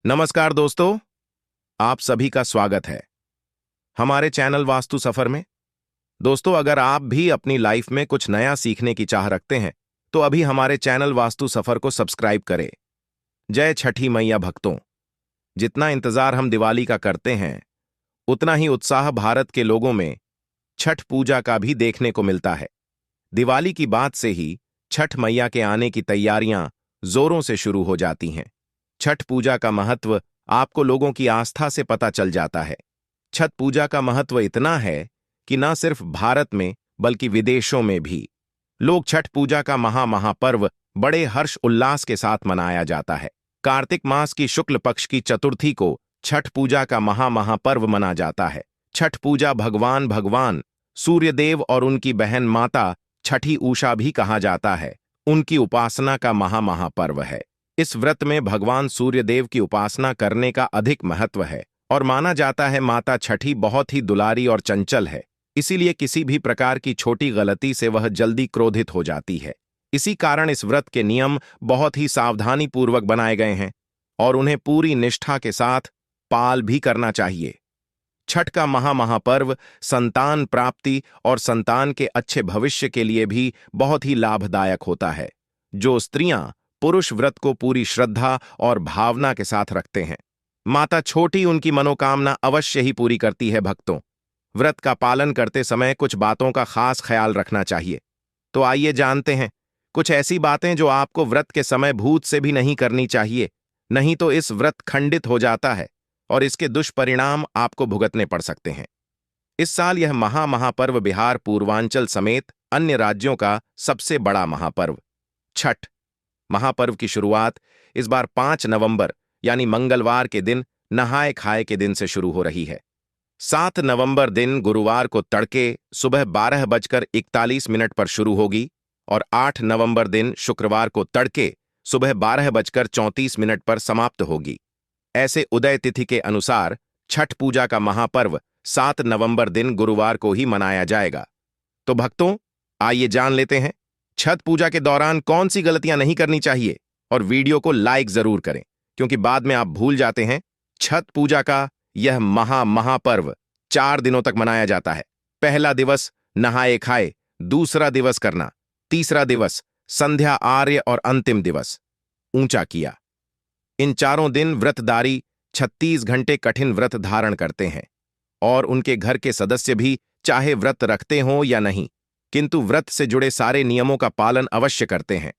नमस्कार दोस्तों, आप सभी का स्वागत है हमारे चैनल वास्तु सफर में। दोस्तों, अगर आप भी अपनी लाइफ में कुछ नया सीखने की चाह रखते हैं तो अभी हमारे चैनल वास्तु सफर को सब्सक्राइब करें। जय छठी मैया भक्तों, जितना इंतजार हम दिवाली का करते हैं उतना ही उत्साह भारत के लोगों में छठ पूजा का भी देखने को मिलता है। दिवाली की बात से ही छठ मैया के आने की तैयारियां जोरों से शुरू हो जाती हैं। छठ पूजा का महत्व आपको लोगों की आस्था से पता चल जाता है। छठ पूजा का महत्व इतना है कि न सिर्फ भारत में बल्कि विदेशों में भी लोग छठ पूजा का महापर्व बड़े हर्ष उल्लास के साथ मनाया जाता है। कार्तिक मास की शुक्ल पक्ष की चतुर्थी को छठ पूजा का महापर्व मना जाता है। छठ पूजा भगवान सूर्यदेव और उनकी बहन माता छठी उषा भी कहा जाता है, उनकी उपासना का महापर्व है। इस व्रत में भगवान सूर्यदेव की उपासना करने का अधिक महत्व है और माना जाता है माता छठी बहुत ही दुलारी और चंचल है, इसीलिए किसी भी प्रकार की छोटी गलती से वह जल्दी क्रोधित हो जाती है। इसी कारण इस व्रत के नियम बहुत ही सावधानी पूर्वक बनाए गए हैं और उन्हें पूरी निष्ठा के साथ पाल भी करना चाहिए। छठ का महापर्व संतान प्राप्ति और संतान के अच्छे भविष्य के लिए भी बहुत ही लाभदायक होता है। जो स्त्रियां पुरुष व्रत को पूरी श्रद्धा और भावना के साथ रखते हैं, माता छोटी उनकी मनोकामना अवश्य ही पूरी करती है। भक्तों, व्रत का पालन करते समय कुछ बातों का खास ख्याल रखना चाहिए। तो आइए जानते हैं कुछ ऐसी बातें जो आपको व्रत के समय भूत से भी नहीं करनी चाहिए, नहीं तो इस व्रत खंडित हो जाता है और इसके दुष्परिणाम आपको भुगतने पड़ सकते हैं। इस साल यह महापर्व बिहार पूर्वांचल समेत अन्य राज्यों का सबसे बड़ा महापर्व छठ महापर्व की शुरुआत इस बार 5 नवंबर यानी मंगलवार के दिन नहाए खाए के दिन से शुरू हो रही है। 7 नवंबर दिन गुरुवार को तड़के सुबह 12:41 पर शुरू होगी और 8 नवंबर दिन शुक्रवार को तड़के सुबह 12:34 पर समाप्त होगी। ऐसे उदय तिथि के अनुसार छठ पूजा का महापर्व 7 नवंबर दिन गुरुवार को ही मनाया जाएगा। तो भक्तों, आइए जान लेते हैं छठ पूजा के दौरान कौन सी गलतियां नहीं करनी चाहिए और वीडियो को लाइक जरूर करें, क्योंकि बाद में आप भूल जाते हैं। छठ पूजा का यह महापर्व 4 दिनों तक मनाया जाता है। पहला दिवस नहाए खाए, दूसरा दिवस करना, तीसरा दिवस संध्या आर्य और अंतिम दिवस ऊंचा किया। इन चारों दिन व्रतधारी 36 घंटे कठिन व्रत धारण करते हैं और उनके घर के सदस्य भी चाहे व्रत रखते हों या नहीं, किंतु व्रत से जुड़े सारे नियमों का पालन अवश्य करते हैं।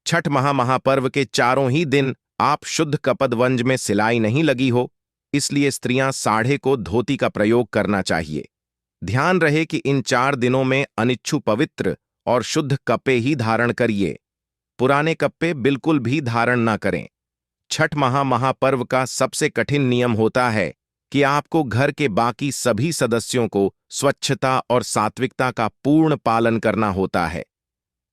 छठ महापर्व के चारों ही दिन आप शुद्ध कपड़वंज में सिलाई नहीं लगी हो, इसलिए स्त्रियां साढ़े को धोती का प्रयोग करना चाहिए। ध्यान रहे कि इन 4 दिनों में अनिच्छु पवित्र और शुद्ध कपड़े ही धारण करिए, पुराने कपड़े बिल्कुल भी धारण ना करें। छठ महापर्व का सबसे कठिन नियम होता है कि आपको घर के बाकी सभी सदस्यों को स्वच्छता और सात्विकता का पूर्ण पालन करना होता है।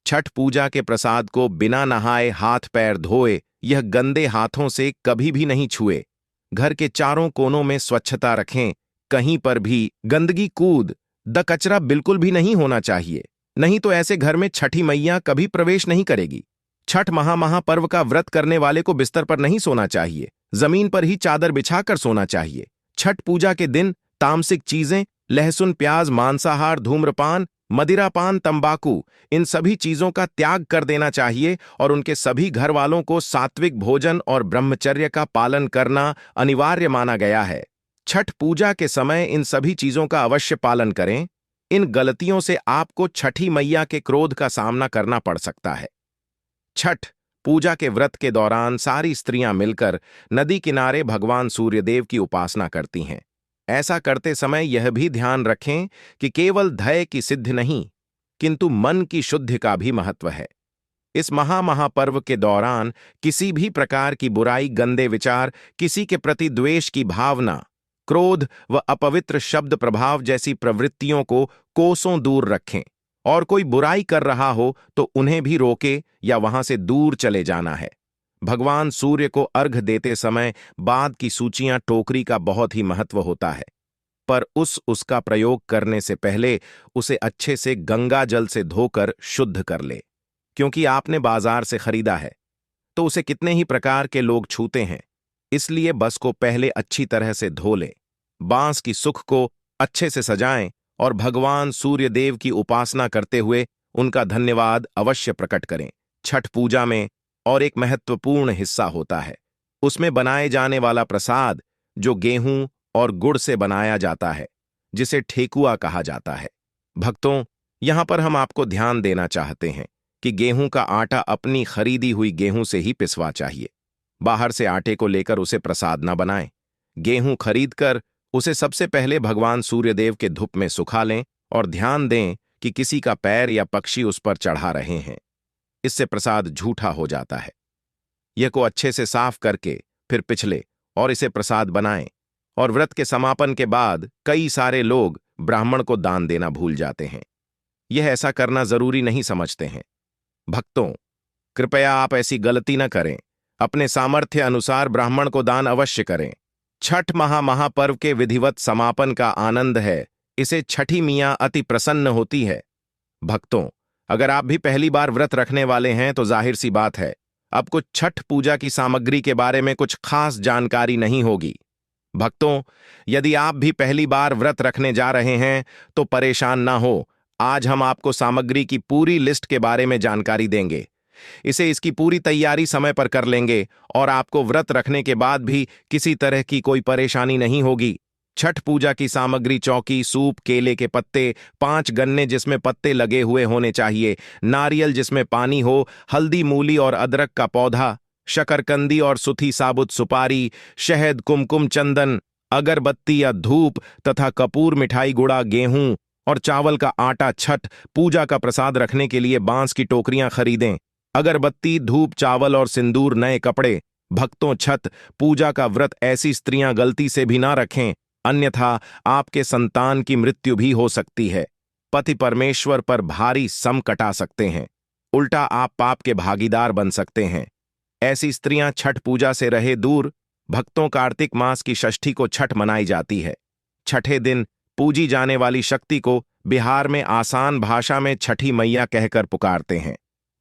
छठ पूजा के प्रसाद को बिना नहाए हाथ पैर धोए यह गंदे हाथों से कभी भी नहीं छुए। घर के चारों कोनों में स्वच्छता रखें, कहीं पर भी गंदगी कूद द कचरा बिल्कुल भी नहीं होना चाहिए, नहीं तो ऐसे घर में छठी मैया कभी प्रवेश नहीं करेगी। छठ महापर्व का व्रत करने वाले को बिस्तर पर नहीं सोना चाहिए, जमीन पर ही चादर बिछाकर सोना चाहिए। छठ पूजा के दिन तामसिक चीजें, लहसुन प्याज मांसाहार धूम्रपान मदिरापान तंबाकू, इन सभी चीजों का त्याग कर देना चाहिए और उनके सभी घर वालों को सात्विक भोजन और ब्रह्मचर्य का पालन करना अनिवार्य माना गया है। छठ पूजा के समय इन सभी चीजों का अवश्य पालन करें। इन गलतियों से आपको छठी मैया के क्रोध का सामना करना पड़ सकता है। छठ पूजा के व्रत के दौरान सारी स्त्रियां मिलकर नदी किनारे भगवान सूर्यदेव की उपासना करती हैं। ऐसा करते समय यह भी ध्यान रखें कि केवल ध्येय की सिद्धि नहीं, किंतु मन की शुद्धि का भी महत्व है। इस महापर्व के दौरान किसी भी प्रकार की बुराई, गंदे विचार, किसी के प्रति द्वेष की भावना, क्रोध व अपवित्र शब्द प्रभाव जैसी प्रवृत्तियों को कोसों दूर रखें और कोई बुराई कर रहा हो तो उन्हें भी रोके या वहां से दूर चले जाना है। भगवान सूर्य को अर्घ देते समय बाद की सूचियां टोकरी का बहुत ही महत्व होता है, पर उसका प्रयोग करने से पहले उसे अच्छे से गंगा जल से धोकर शुद्ध कर ले, क्योंकि आपने बाजार से खरीदा है तो उसे कितने ही प्रकार के लोग छूते हैं। इसलिए बस को पहले अच्छी तरह से धो लें, बांस की सुख को अच्छे से सजाएं और भगवान सूर्य देव की उपासना करते हुए उनका धन्यवाद अवश्य प्रकट करें। छठ पूजा में और एक महत्वपूर्ण हिस्सा होता है उसमें बनाए जाने वाला प्रसाद, जो गेहूं और गुड़ से बनाया जाता है, जिसे ठेकुआ कहा जाता है। भक्तों, यहां पर हम आपको ध्यान देना चाहते हैं कि गेहूं का आटा अपनी खरीदी हुई गेहूं से ही पिसवा चाहिए। बाहर से आटे को लेकर उसे प्रसाद न बनाएं। गेहूं खरीदकर उसे सबसे पहले भगवान सूर्यदेव के धूप में सुखा लें और ध्यान दें कि किसी का पैर या पक्षी उस पर चढ़ा रहे हैं। इससे प्रसाद झूठा हो जाता है। यह को अच्छे से साफ करके फिर पिछले और इसे प्रसाद बनाएं। और व्रत के समापन के बाद कई सारे लोग ब्राह्मण को दान देना भूल जाते हैं। यह ऐसा करना जरूरी नहीं समझते हैं। भक्तों, कृपया आप ऐसी गलती न करें। अपने सामर्थ्य अनुसार ब्राह्मण को दान अवश्य करें। छठ महापर्व के विधिवत समापन का आनंद है। इसे छठी मियां अति प्रसन्न होती है। भक्तों, अगर आप भी पहली बार व्रत रखने वाले हैं तो जाहिर सी बात है अब कुछ छठ पूजा की सामग्री के बारे में कुछ खास जानकारी नहीं होगी। भक्तों, यदि आप भी पहली बार व्रत रखने जा रहे हैं तो परेशान ना हो। आज हम आपको सामग्री की पूरी लिस्ट के बारे में जानकारी देंगे। इसकी पूरी तैयारी समय पर कर लेंगे और आपको व्रत रखने के बाद भी किसी तरह की कोई परेशानी नहीं होगी। छठ पूजा की सामग्री चौकी, सूप, केले के पत्ते, 5 गन्ने जिसमें पत्ते लगे हुए होने चाहिए, नारियल जिसमें पानी हो, हल्दी, मूली और अदरक का पौधा, शकरकंदी और सुथी साबुत सुपारी, शहद, कुमकुम, चंदन, अगरबत्ती या धूप तथा कपूर, मिठाई, गुड़ा, गेहूं और चावल का आटा। छठ पूजा का प्रसाद रखने के लिए बांस की टोकरियां खरीदें। अगरबत्ती, धूप, चावल और सिंदूर, नए कपड़े। भक्तों, छठ पूजा का व्रत ऐसी स्त्रियां गलती से भी ना रखें, अन्यथा आपके संतान की मृत्यु भी हो सकती है। पति परमेश्वर पर भारी संकट आ सकते हैं। उल्टा आप पाप के भागीदार बन सकते हैं। ऐसी स्त्रियां छठ पूजा से रहे दूर। भक्तों, कार्तिक मास की षष्ठी को छठ मनाई जाती है। छठे दिन पूजी जाने वाली शक्ति को बिहार में आसान भाषा में छठी मैया कहकर पुकारते हैं।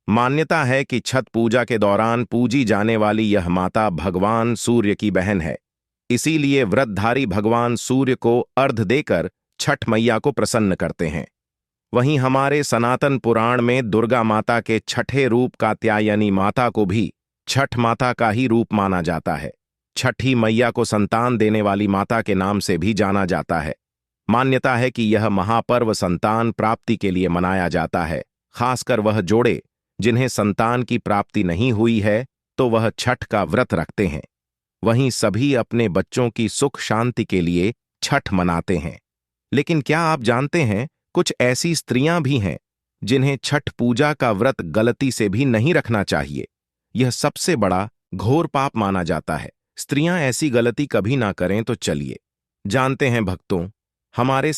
मान्यता है कि छठ पूजा के दौरान पूजी जाने वाली यह माता भगवान सूर्य की बहन है। इसीलिए व्रतधारी भगवान सूर्य को अर्घ्य देकर छठ मैया को प्रसन्न करते हैं। वहीं हमारे सनातन पुराण में दुर्गा माता के छठे रूप कात्यायनी माता को भी छठ माता का ही रूप माना जाता है। छठी मैया को संतान देने वाली माता के नाम से भी जाना जाता है। मान्यता है कि यह महापर्व संतान प्राप्ति के लिए मनाया जाता है। खासकर वह जोड़े जिन्हें संतान की प्राप्ति नहीं हुई है तो वह छठ का व्रत रखते हैं। वहीं सभी अपने बच्चों की सुख शांति के लिए छठ मनाते हैं। लेकिन क्या आप जानते हैं, कुछ ऐसी स्त्रियां भी हैं जिन्हें छठ पूजा का व्रत गलती से भी नहीं रखना चाहिए। यह सबसे बड़ा घोर पाप माना जाता है। स्त्रियां ऐसी गलती कभी ना करें तो चलिए जानते हैं। भक्तों, हमारे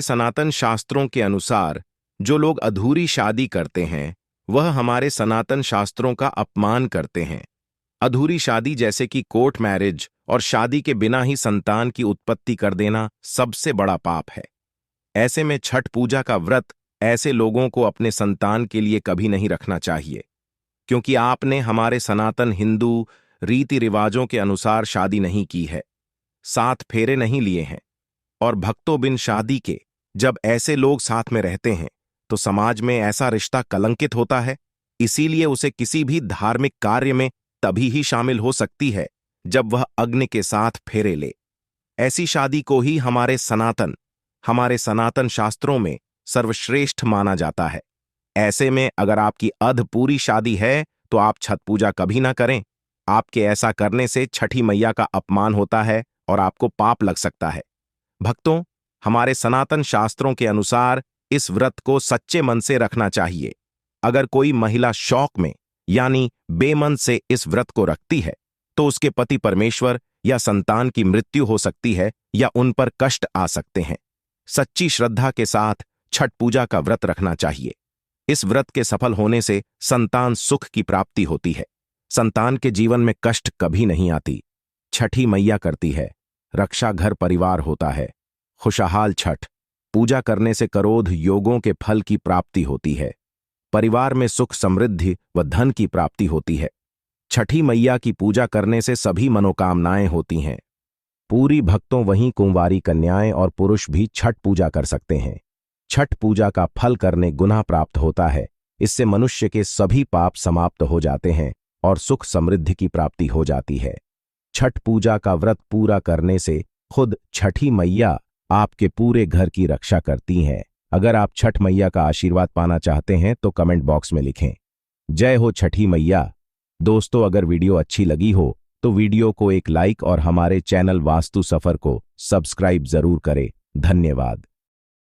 सनातन शास्त्रों के अनुसार जो लोग अधूरी शादी करते हैं वह हमारे सनातन शास्त्रों का अपमान करते हैं। अधूरी शादी जैसे कि कोर्ट मैरिज और शादी के बिना ही संतान की उत्पत्ति कर देना सबसे बड़ा पाप है। ऐसे में छठ पूजा का व्रत ऐसे लोगों को अपने संतान के लिए कभी नहीं रखना चाहिए, क्योंकि आपने हमारे सनातन हिंदू रीति रिवाजों के अनुसार शादी नहीं की है, 7 फेरे नहीं लिए हैं। और भक्तों, बिन शादी के जब ऐसे लोग साथ में रहते हैं तो समाज में ऐसा रिश्ता कलंकित होता है। इसीलिए उसे किसी भी धार्मिक कार्य में तभी ही शामिल हो सकती है जब वह अग्नि के साथ फेरे ले। ऐसी शादी को ही हमारे सनातन शास्त्रों में सर्वश्रेष्ठ माना जाता है। ऐसे में अगर आपकी पूरी शादी है तो आप छठ पूजा कभी ना करें। आपके ऐसा करने से छठी मैया का अपमान होता है और आपको पाप लग सकता है। भक्तों, हमारे सनातन शास्त्रों के अनुसार इस व्रत को सच्चे मन से रखना चाहिए। अगर कोई महिला शौक में यानी बेमन से इस व्रत को रखती है तो उसके पति परमेश्वर या संतान की मृत्यु हो सकती है या उन पर कष्ट आ सकते हैं। सच्ची श्रद्धा के साथ छठ पूजा का व्रत रखना चाहिए। इस व्रत के सफल होने से संतान सुख की प्राप्ति होती है। संतान के जीवन में कष्ट कभी नहीं आती। छठी मैया करती है, रक्षा घर परिवार होता है। खुशहाल छठ पूजा करने से करोध योगों के फल की प्राप्ति होती है। परिवार में सुख, समृद्धि व धन की प्राप्ति होती है। छठी मैया की पूजा करने से सभी मनोकामनाएं होती हैं। पूरी भक्तों वहीं कुंवारी कन्याएं और पुरुष भी छठ पूजा कर सकते हैं। छठ पूजा का फल करने गुनाह प्राप्त होता है। इससे मनुष्य के सभी पाप समाप्त हो जाते हैं और सुख समृद्धि की प्राप्ति हो जाती है। छठ पूजा का व्रत पूरा करने से खुद छठी मैया आपके पूरे घर की रक्षा करती हैं। अगर आप छठ मैया का आशीर्वाद पाना चाहते हैं तो कमेंट बॉक्स में लिखें, जय हो छठी मैया। दोस्तों, अगर वीडियो अच्छी लगी हो तो वीडियो को एक लाइक और हमारे चैनल वास्तु सफर को सब्सक्राइब जरूर करें। धन्यवाद।